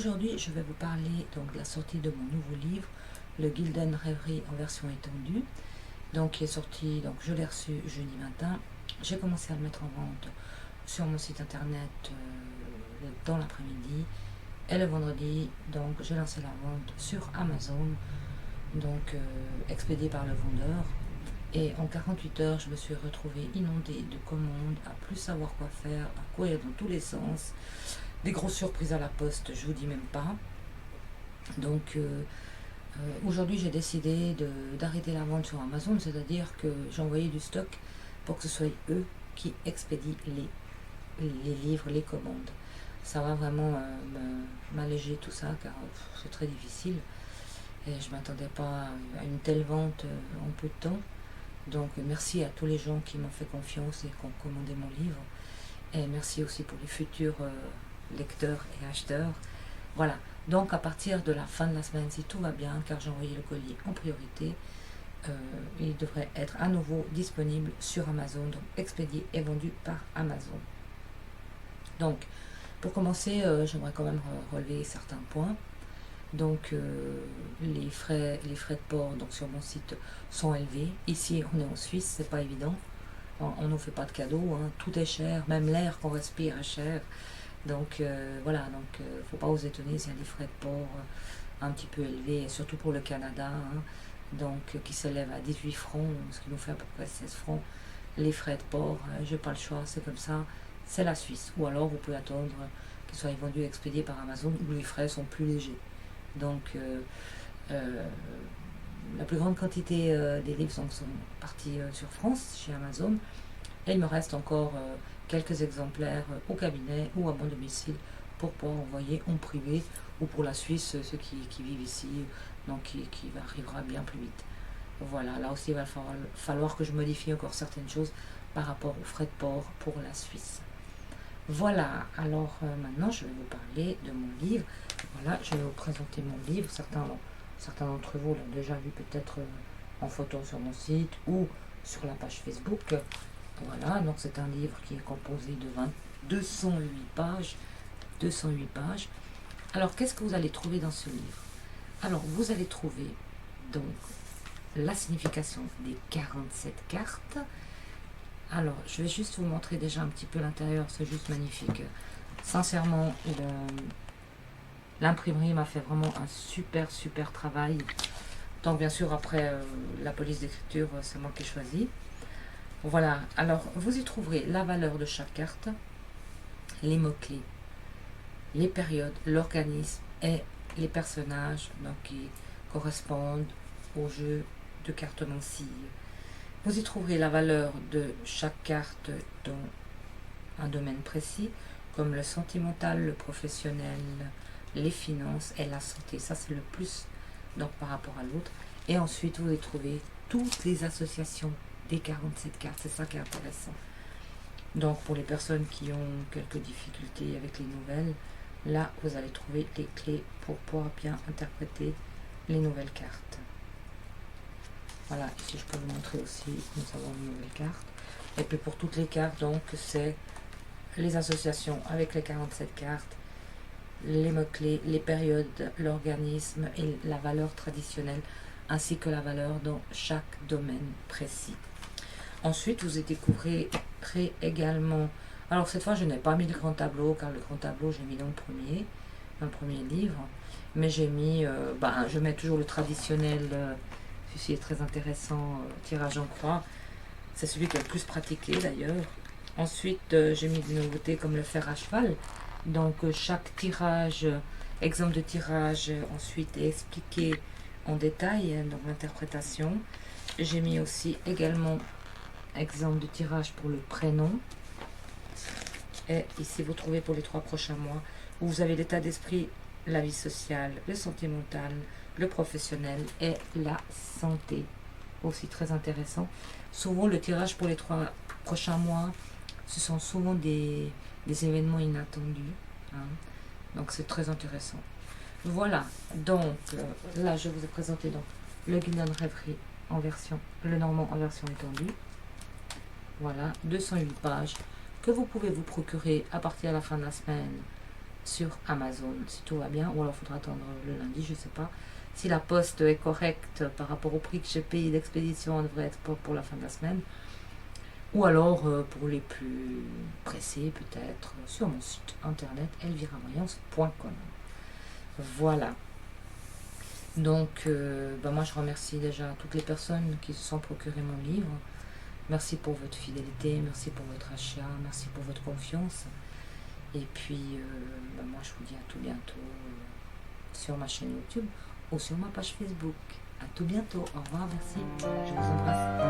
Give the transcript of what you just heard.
aujourd'hui, je vais vous parler donc de la sortie de mon nouveau livre, le Gilden Rêverie en version étendue, donc qui est sorti, donc je l'ai reçu jeudi matin. J'ai commencé à le mettre en vente sur mon site internet dans l'après-midi, et le vendredi, donc j'ai lancé la vente sur Amazon, donc expédié par le vendeur. Et en 48 heures, je me suis retrouvée inondée de commandes, à plus savoir quoi faire, à courir dans tous les sens. Des grosses surprises à la poste, je vous dis même pas. Donc aujourd'hui, j'ai décidé d'arrêter la vente sur Amazon, c'est-à-dire que j'ai envoyé du stock pour que ce soit eux qui expédient les livres, les commandes. Ça va vraiment m'alléger tout ça, car c'est très difficile. Et je ne m'attendais pas à une telle vente en peu de temps. Donc merci à tous les gens qui m'ont fait confiance et qui ont commandé mon livre. Et merci aussi pour les futurs lecteurs et acheteurs. Voilà, donc à partir de la fin de la semaine, si tout va bien, car j'ai envoyé le colis en priorité, il devrait être à nouveau disponible sur Amazon, donc expédié et vendu par Amazon. Donc, pour commencer, j'aimerais quand même relever certains points. Donc les frais de port donc sur mon site sont élevés. Ici on est en Suisse, c'est pas évident. On ne nous fait pas de cadeaux, hein. Tout est cher, même l'air qu'on respire est cher. Donc voilà, donc faut pas vous étonner s'il y a des frais de port un petit peu élevés, et surtout pour le Canada, hein, donc qui s'élève à 18 francs, ce qui nous fait à peu près 16 francs. Les frais de port, j'ai pas le choix, c'est comme ça, c'est la Suisse. Ou alors vous pouvez attendre qu'ils soient vendus et expédiés par Amazon, où les frais sont plus légers. Donc la plus grande quantité des livres sont partis sur France, chez Amazon, et il me reste encore quelques exemplaires au cabinet ou à mon domicile pour pouvoir envoyer en privé, ou pour la Suisse, ceux qui vivent ici, donc qui arrivera bien plus vite. Voilà, là aussi il va falloir que je modifie encore certaines choses par rapport aux frais de port pour la Suisse. Voilà, alors maintenant je vais vous parler de mon livre. Voilà, je vais vous présenter mon livre. Certains d'entre vous l'ont déjà vu peut-être en photo sur mon site ou sur la page Facebook. Voilà, donc c'est un livre qui est composé de 208 pages. 208 pages. Alors, qu'est-ce que vous allez trouver dans ce livre? Alors, vous allez trouver donc la signification des 47 cartes. Alors, je vais juste vous montrer déjà un petit peu l'intérieur, c'est juste magnifique. Sincèrement, l'imprimerie m'a fait vraiment un super travail. Donc bien sûr, après la police d'écriture, c'est moi qui ai choisi. Voilà, alors vous y trouverez la valeur de chaque carte, les mots-clés, les périodes, l'organisme et les personnages donc, qui correspondent au jeu de cartomancie. Vous y trouverez la valeur de chaque carte dans un domaine précis, comme le sentimental, le professionnel, les finances et la santé. Ça, c'est le plus donc, par rapport à l'autre. Et ensuite, vous y trouvez toutes les associations des 47 cartes. C'est ça qui est intéressant. Donc, pour les personnes qui ont quelques difficultés avec les nouvelles, là, vous allez trouver les clés pour pouvoir bien interpréter les nouvelles cartes. Voilà, ici je peux vous montrer aussi, nous avons une nouvelle carte. Et puis pour toutes les cartes, donc, c'est les associations avec les 47 cartes, les mots-clés, les périodes, l'organisme et la valeur traditionnelle, ainsi que la valeur dans chaque domaine précis. Ensuite, vous y découvrirez également, alors cette fois je n'ai pas mis le grand tableau, car le grand tableau j'ai mis dans le premier livre, mais j'ai mis, je mets toujours le traditionnel, celui-ci est très intéressant, tirage en croix, c'est celui qui est le plus pratiqué d'ailleurs. Ensuite, j'ai mis des nouveautés comme le fer à cheval, donc chaque tirage, exemple de tirage, ensuite est expliqué en détail, donc l'interprétation. J'ai mis aussi également exemple de tirage pour le prénom. Et ici, vous trouvez pour les 3 prochains mois, où vous avez l'état d'esprit, la vie sociale, le sentimental, le professionnel et la santé. Aussi très intéressant. Souvent, le tirage pour les 3 prochains mois, ce sont souvent des événements inattendus. Hein. Donc, c'est très intéressant. Voilà. Donc, là, je vous ai présenté donc, le Gilden Rêverie en version, le normand en version étendue. Voilà, 208 pages que vous pouvez vous procurer à partir de la fin de la semaine sur Amazon, si tout va bien, ou alors il faudra attendre le lundi, je ne sais pas. Si la poste est correcte par rapport au prix que j'ai payé d'expédition, on devrait être pour la fin de la semaine. Ou alors, pour les plus pressés, peut-être sur mon site internet elviravoyance.com. Voilà. Donc, moi je remercie déjà toutes les personnes qui se sont procurées mon livre. Merci pour votre fidélité, merci pour votre achat, merci pour votre confiance. Et puis, moi je vous dis à tout bientôt sur ma chaîne YouTube ou sur ma page Facebook. À tout bientôt. Au revoir, merci. Je vous embrasse.